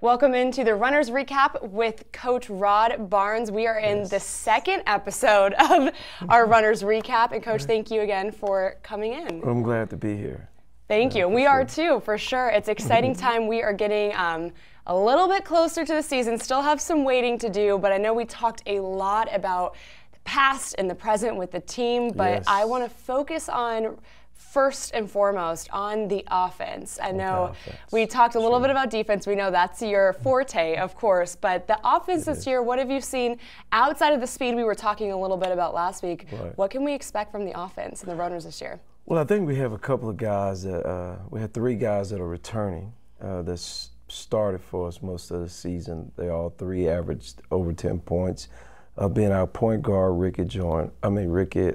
Welcome into the Runners Recap with Coach Rod Barnes. We are in the second episode of our Runners Recap. And Coach, thank you again for coming in. I'm glad to be here. Thank you. We are too, for sure. It's an exciting time. We are getting a little bit closer to the season, still have some waiting to do, but I know we talked a lot about the past and the present with the team, but I want to focus on first and foremost on the offense. I know we talked a little bit about defense. We know that's your forte, of course, but the offense this year, what have you seen outside of the speed we were talking a little bit about last week? What can we expect from the offense and the Runners this year? Well, I think we have a couple of guys that we had 3 guys that are returning that started for us most of the season. They all 3 averaged over 10 points. Being our point guard, Ricky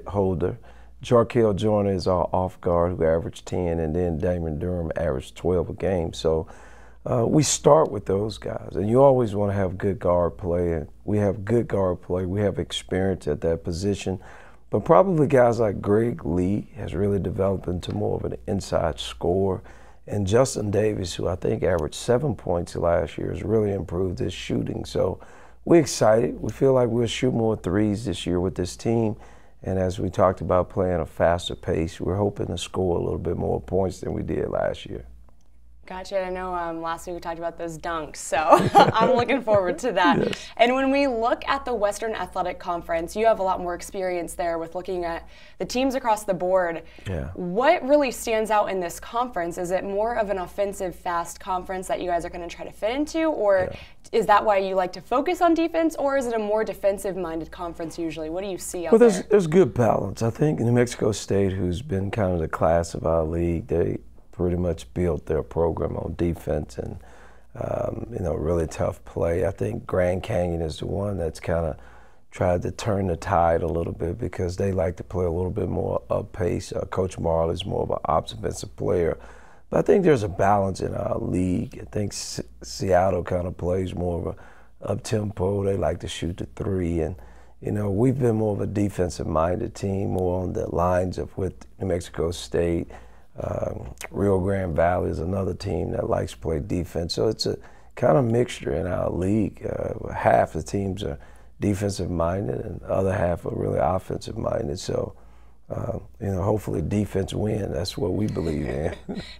Holder. Jarkel Joyner is our off guard who averaged 10, and then Damon Durham averaged 12 a game. So we start with those guys, and you always want to have good guard play. And we have good guard play. We have experience at that position. But probably guys like Greg Lee has really developed into more of an inside scorer. And Justin Davis, who I think averaged 7 points last year, has really improved his shooting. So we're excited. We feel like we'll shoot more threes this year with this team. And as we talked about playing a faster pace, we're hoping to score a little bit more points than we did last year. Gotcha. I know last week we talked about those dunks, so I'm looking forward to that. And when we look at the Western Athletic Conference, you have a lot more experience there with looking at the teams across the board. What really stands out in this conference? Is it more of an offensive, fast conference that you guys are going to try to fit into, or is that why you like to focus on defense, or is it a more defensive-minded conference usually? What do you see out there? There's good balance. I think New Mexico State, who's been kind of the class of our league, they pretty much built their program on defense and really tough play. I think Grand Canyon is the one that's kind of tried to turn the tide a little bit because they like to play a little bit more up pace. Coach Marley is more of an offensive player. But I think there's a balance in our league. I think Seattle kind of plays more of a up-tempo. They like to shoot the 3. And, we've been more of a defensive-minded team, more on the lines of with New Mexico State. Rio Grande Valley is another team that likes to play defense. So it's a kind of mixture in our league. Half the teams are defensive-minded and the other half are really offensive-minded. So, hopefully defense wins. That's what we believe in.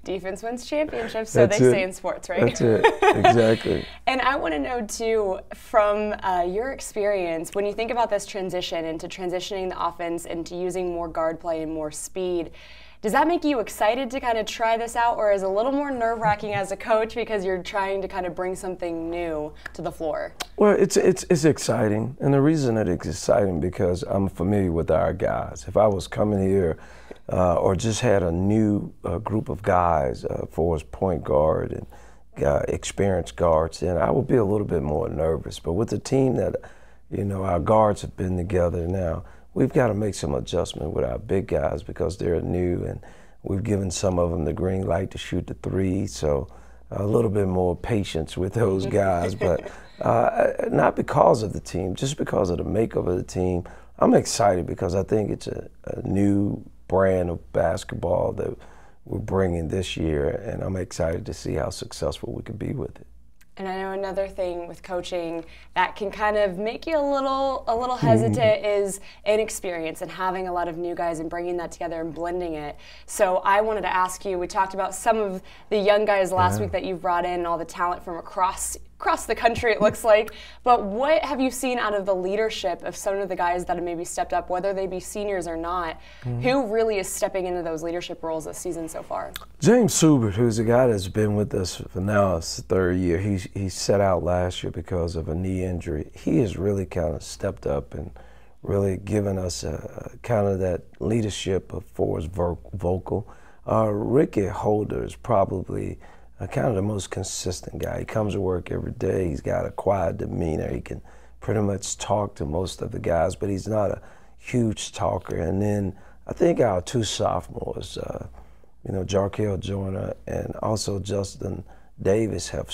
Defense wins championships, so they say in sports, right? That's it, exactly. And I want to know, too, from your experience, when you think about this transition into transitioning the offense into using more guard play and more speed, does that make you excited to kind of try this out, or is it a little more nerve-wracking as a coach because you're trying to kind of bring something new to the floor? Well, it's exciting, and the reason that it's exciting because I'm familiar with our guys. If I was coming here or just had a new group of guys for as point guard and experienced guards, then I would be a little bit more nervous. But with the team that, our guards have been together now, we've got to make some adjustment with our big guys because they're new, and we've given some of them the green light to shoot the 3. So a little bit more patience with those guys, but not because of the team, just because of the makeup of the team. I'm excited because I think it's a new brand of basketball that we're bringing this year, and I'm excited to see how successful we can be with it. And I know another thing with coaching that can kind of make you a little hesitant is inexperience and having a lot of new guys and bringing that together and blending it. So I wanted to ask you, we talked about some of the young guys last week that you've brought in and all the talent from across the country, it looks like. But what have you seen out of the leadership of some of the guys that have maybe stepped up, whether they be seniors or not? Who really is stepping into those leadership roles this season so far? James Subert, who's a guy that's been with us for now his 3rd year. He set out last year because of a knee injury. He has really kind of stepped up and really given us kind of that leadership of Forrest Vocal. Ricky Holder is probably kind of the most consistent guy. He comes to work every day. He's got a quiet demeanor. He can pretty much talk to most of the guys, but he's not a huge talker. And then I think our 2 sophomores, Jarkel Joyner and also Justin Davis, have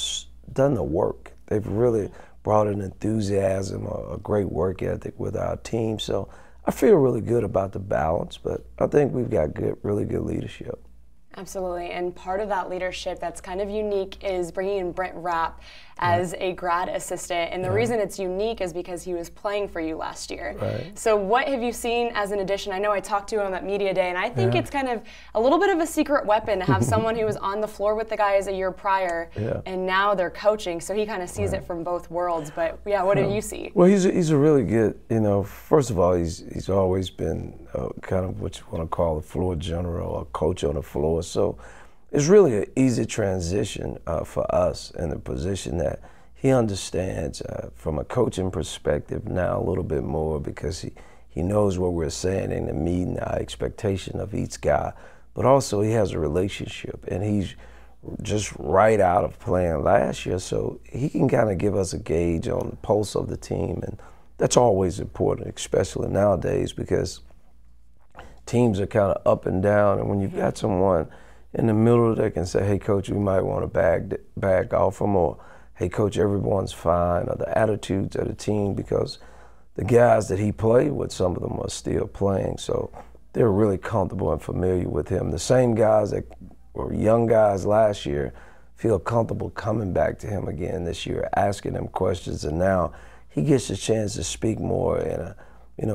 done the work. They've really brought an enthusiasm, a great work ethic with our team. So I feel really good about the balance, but I think we've got really good leadership. Absolutely, and part of that leadership that's kind of unique is bringing in Brent Rapp as a grad assistant, and the reason it's unique is because he was playing for you last year. Right. So what have you seen as an addition? I know I talked to him at Media Day, and I think it's kind of a little bit of a secret weapon to have someone who was on the floor with the guys a year prior, and now they're coaching, so he kind of sees it from both worlds. But yeah, what do you see? Well, he's a really good, first of all, he's always been kind of what you want to call a floor general, a coach on the floor. So it's really an easy transition for us in the position that he understands from a coaching perspective now a little bit more, because he knows what we're saying in the meeting, our expectation of each guy. But also he has a relationship, and he's just right out of playing last year, so he can kind of give us a gauge on the pulse of the team, and that's always important, especially nowadays, because teams are kind of up and down, and when you've got someone in the middle that can say, hey, coach, we might want to back off them, or hey, coach, everyone's fine, or the attitudes of the team, because the guys that he played with, some of them are still playing, so they're really comfortable and familiar with him. The same guys that were young guys last year feel comfortable coming back to him again this year, asking him questions, and now he gets a chance to speak more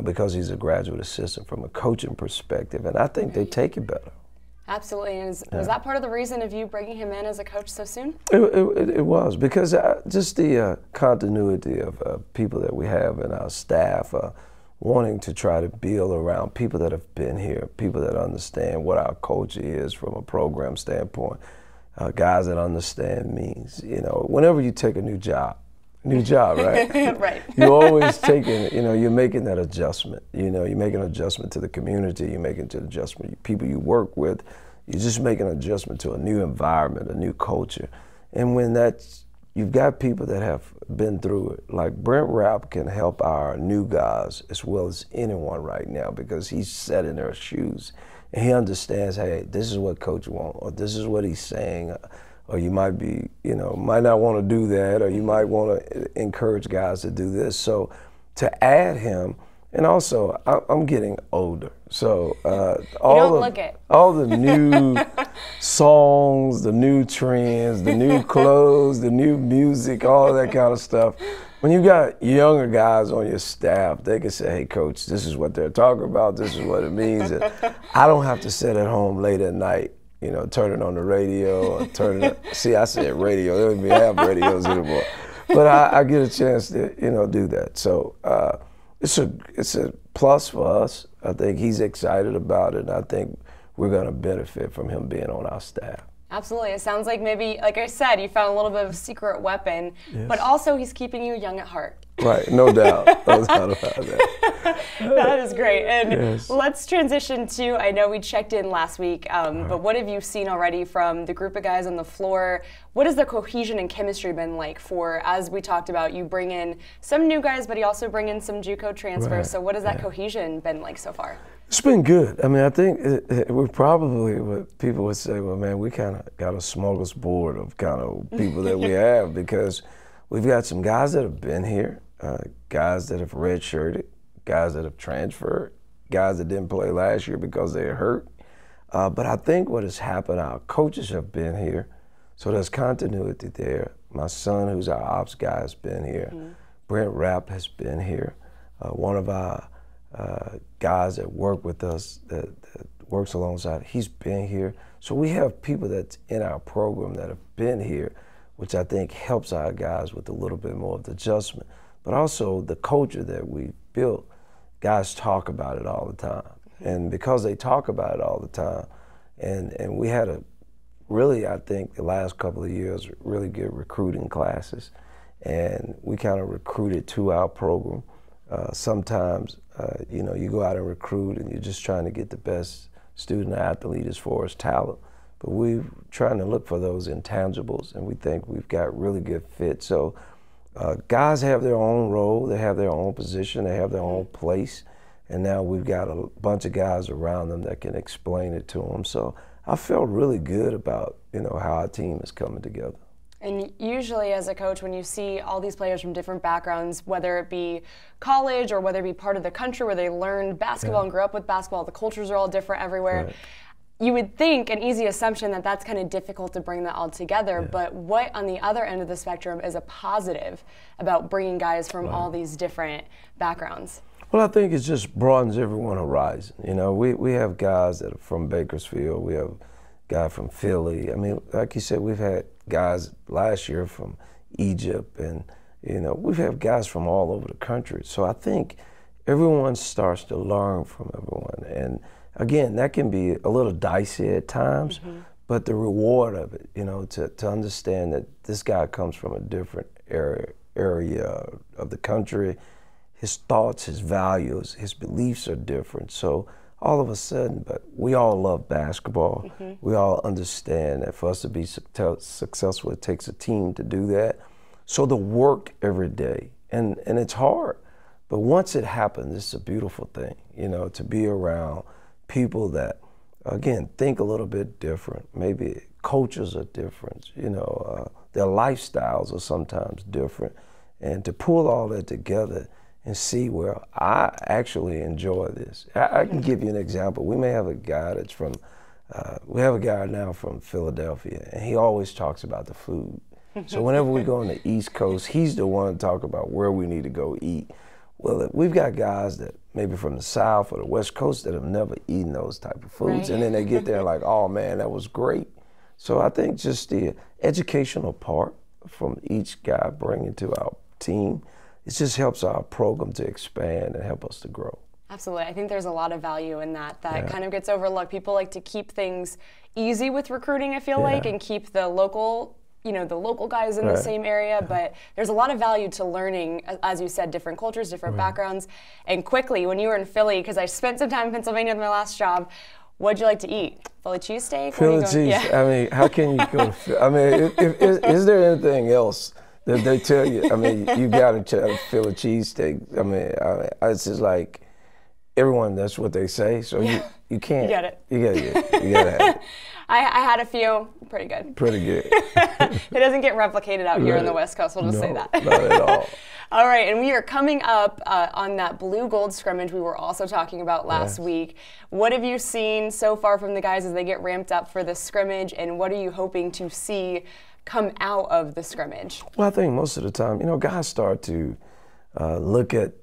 because he's a graduate assistant from a coaching perspective, and I think they take it better. Absolutely. And was that part of the reason of you bringing him in as a coach so soon? It was, because just the continuity of people that we have in our staff, wanting to try to build around people that have been here, people that understand what our culture is from a program standpoint, guys that understand means, whenever you take a new job, right? Right. You're always taking, you're making that adjustment. You're making an adjustment to the community, you're making an adjustment to people you work with, you're just making an adjustment to a new environment, a new culture. And when you've got people that have been through it, like Brent Rapp can help our new guys as well as anyone right now, because he's set in their shoes. And he understands, hey, this is what coach wants, or this is what he's saying, or you might be, might not want to do that, or you might want to encourage guys to do this. So to add him, and also I'm getting older, so all the new songs, the new trends, the new clothes, the new music, all of that kind of stuff. When you got younger guys on your staff, they can say, hey, coach, this is what they're talking about, this is what it means. And I don't have to sit at home late at night, turning on the radio, or see, I said radio, they don't even have radios anymore. But I get a chance to, do that. So it's a plus for us. I think he's excited about it, and I think we're going to benefit from him being on our staff. Absolutely. It sounds like maybe, like I said, you found a little bit of a secret weapon, but also he's keeping you young at heart. Right, no doubt. No doubt about that. That is great. And let's transition to, I know we checked in last week, but what have you seen already from the group of guys on the floor? What has the cohesion and chemistry been like for, as we talked about, you bring in some new guys, but you also bring in some JUCO transfers. Right. So what has that cohesion been like so far? It's been good. I mean, I think we're probably, what people would say, well, man, we kind of got a smorgasbord of kind of people that we have, because we've got some guys that have been here, guys that have redshirted, guys that have transferred, guys that didn't play last year because they were hurt. But I think what has happened, our coaches have been here, so there's continuity there. My son, who's our ops guy, has been here. Brent Rapp has been here. One of our guys that work with us, that works alongside, he's been here. So we have people that's in our program that have been here, which I think helps our guys with a little bit more of the adjustment. But also the culture that we built, guys talk about it all the time. And because they talk about it all the time, and we had I think the last couple of years, really good recruiting classes. And we kind of recruited to our program. Sometimes, you go out and recruit and you're just trying to get the best student athlete as far as talent. But we're trying to look for those intangibles, and we think we've got really good fit. So guys have their own role, they have their own position, they have their own place, and now we've got a bunch of guys around them that can explain it to them. So I felt really good about how our team is coming together. And usually as a coach, when you see all these players from different backgrounds, whether it be college or whether it be part of the country where they learned basketball and grew up with basketball, the cultures are all different everywhere. Right. you would think an easy assumption that that's kind of difficult to bring that all together, Yeah. but what on the other end of the spectrum is a positive about bringing guys from all these different backgrounds? Well, I think it just broadens everyone horizon. You know, we have guys that are from Bakersfield. We have a guy from Philly. I mean, like you said, we've had guys last year from Egypt, and, you know, we've had guys from all over the country. So I think everyone starts to learn from everyone. And again, that can be a little dicey at times, but the reward of it, you know, to understand that this guy comes from a different area of the country, his thoughts, his values, his beliefs are different. So all of a sudden, but we all love basketball. We all understand that for us to be successful, it takes a team to do that. So the work every day, and it's hard, but once it happens, it's a beautiful thing, you know, to be around people that, again, think a little bit different. Maybe cultures are different, you know, their lifestyles are sometimes different. And to pull all that together and see, well, I actually enjoy this. I can give you an example. We may have a guy that's from, we have a guy now from Philadelphia, and he always talks about the food. So whenever we go on the East Coast, he's the one to talk about where we need to go eat. Well, we've got guys that maybe from the South or the West Coast that have never eaten those type of foods, and then they get there like, oh man, that was great. So I think just the educational part from each guy bringing to our team, it just helps our program to expand and help us to grow. Absolutely. I think there's a lot of value in that kind of gets overlooked. People like to keep things easy with recruiting, I feel like, and keep the local, you know, the local guys in the same area, but there's a lot of value to learning, as you said, different cultures, different backgrounds. And quickly, when you were in Philly, because I spent some time in Pennsylvania with my last job, what'd you like to eat? Philly cheesesteak? Philly cheese. Yeah. I mean, how can you go to, I mean, is there anything else that they tell you? I mean, you got to try to Philly cheesesteak. I mean, it's just like, everyone, that's what they say, so you can't. You get it. You got to have it. I had a few, pretty good. Pretty good. It doesn't get replicated out here on the West Coast, we'll just say that. Not at all. All right, and we are coming up on that blue-gold scrimmage we were also talking about last week. What have you seen so far from the guys as they get ramped up for the scrimmage, and what are you hoping to see come out of the scrimmage? Well, I think most of the time, you know, guys start to look at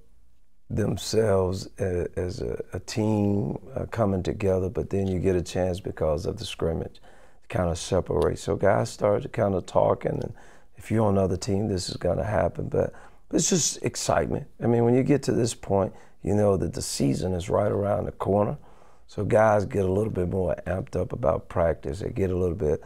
themselves as a team coming together, but then you get a chance because of the scrimmage to kind of separate. So guys start to kind of talking, and if you're on another team, this is going to happen. But it's just excitement. I mean, when you get to this point, you know that the season is right around the corner. So guys get a little bit more amped up about practice. They get a little bit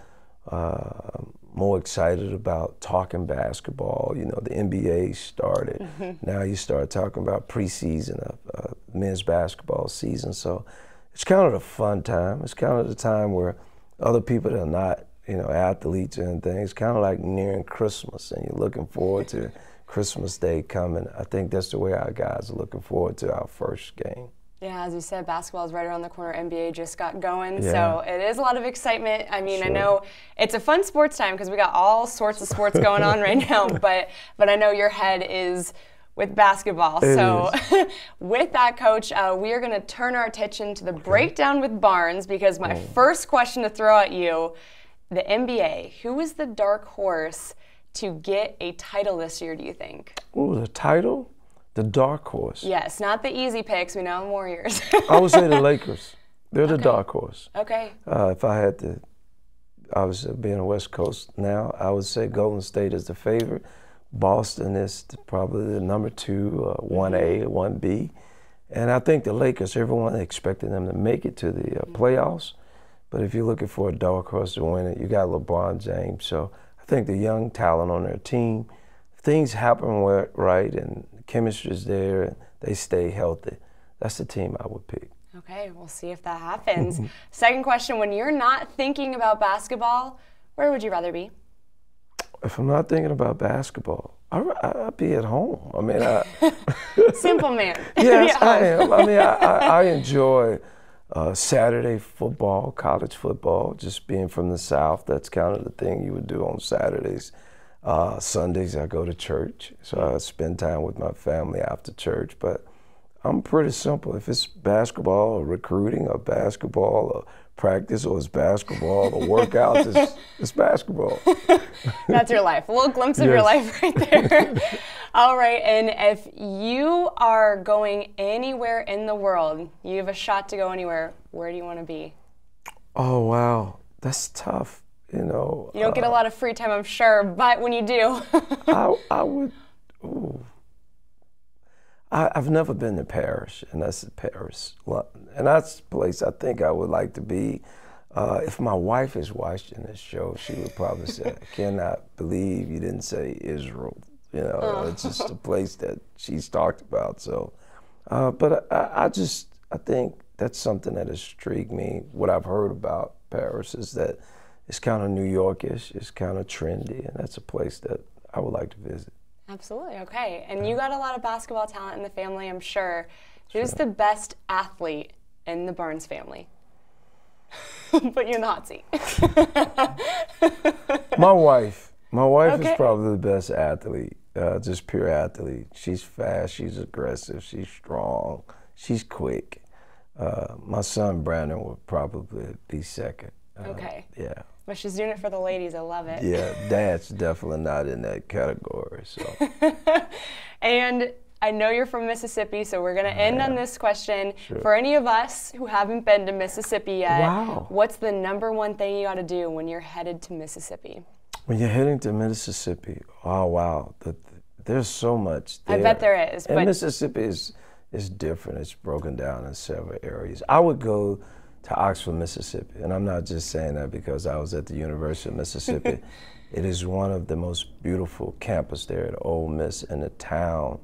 more excited about talking basketball. You know, the NBA started. Now you start talking about preseason of men's basketball season. So it's kind of a fun time. It's kind of the time where other people that are not, you know, athletes and things, it's kind of like nearing Christmas, and you're looking forward to Christmas Day coming. I think that's the way our guys are looking forward to our first game. Yeah, as you said, basketball is right around the corner. NBA just got going, so it is a lot of excitement. I mean, I know it's a fun sports time because we got all sorts of sports going on right now, but I know your head is with basketball. So with that, Coach, we are going to turn our attention to the breakdown with Barnes, because my first question to throw at you, the NBA, who is the dark horse to get a title this year, do you think? Ooh, the title? The dark horse. Yes, not the easy picks. We know Warriors. I would say the Lakers. They're the dark horse. Okay. If I had to, obviously being a West Coast now, I would say Golden State is the favorite. Boston is probably the number 2, 1A, 1B. And I think the Lakers, everyone expected them to make it to the playoffs. But if you're looking for a dark horse to win it, you got LeBron James. So I think the young talent on their team, if things happen right and chemistry's there and they stay healthy, that's the team I would pick. Okay, we'll see if that happens. Second question, when you're not thinking about basketball, where would you rather be? If I'm not thinking about basketball, I'd be at home. I mean, Simple man. Yes, I am. I mean, I enjoy Saturday football, college football, just being from the South. That's kind of the thing you would do on Saturdays. Sundays I go to church, so I spend time with my family after church. But I'm pretty simple. If it's basketball or recruiting or basketball or practice or it's basketball. The workouts, it's basketball. That's your life. A little glimpse of your life right there. All right, and if you are going anywhere in the world, you have a shot to go anywhere, where do you want to be? Oh, wow. That's tough, you know. You don't get a lot of free time, I'm sure, but when you do. I would, I've never been to Paris, and that's Paris. And that's a place I think I would like to be. If my wife is watching this show, she would probably say, I cannot believe you didn't say Israel. You know, it's just a place that she's talked about. So, but I think that's something that has intrigued me. What I've heard about Paris is that it's kind of New Yorkish, it's kind of trendy, and that's a place that I would like to visit. Absolutely, okay. And you got a lot of basketball talent in the family, I'm sure. Who's the best athlete in the Barnes family? Put you in the hot seat. My wife Okay. is probably the best athlete, just pure athlete. She's fast, she's aggressive, she's strong, she's quick. My son Brandon would probably be second. Okay. Yeah. But she's doing it for the ladies, I love it. Yeah, Dad's definitely not in that category. So. And I know you're from Mississippi, so we're going to end on this question. Sure. For any of us who haven't been to Mississippi yet, Wow. what's the #1 thing you got to do when you're headed to Mississippi? When you're heading to Mississippi, oh wow, there's so much there. I bet there is. And But Mississippi is different. It's broken down in several areas. I would go to Oxford, Mississippi, and I'm not just saying that because I was at the University of Mississippi. It is one of the most beautiful campus there at Ole Miss, and the town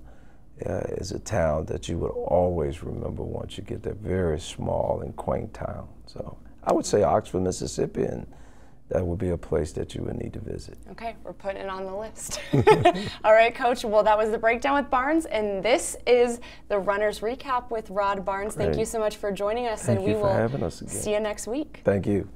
is a town that you would always remember once you get there. Very small and quaint town. So I would say Oxford, Mississippi, and that would be a place that you would need to visit. okay, we're putting it on the list. All right, Coach. Well, that was the Breakdown with Barnes, and this is the Runner's Recap with Rod Barnes. Thank Great. you so much for joining us, Thank and you we for will having us again. see you next week. Thank you.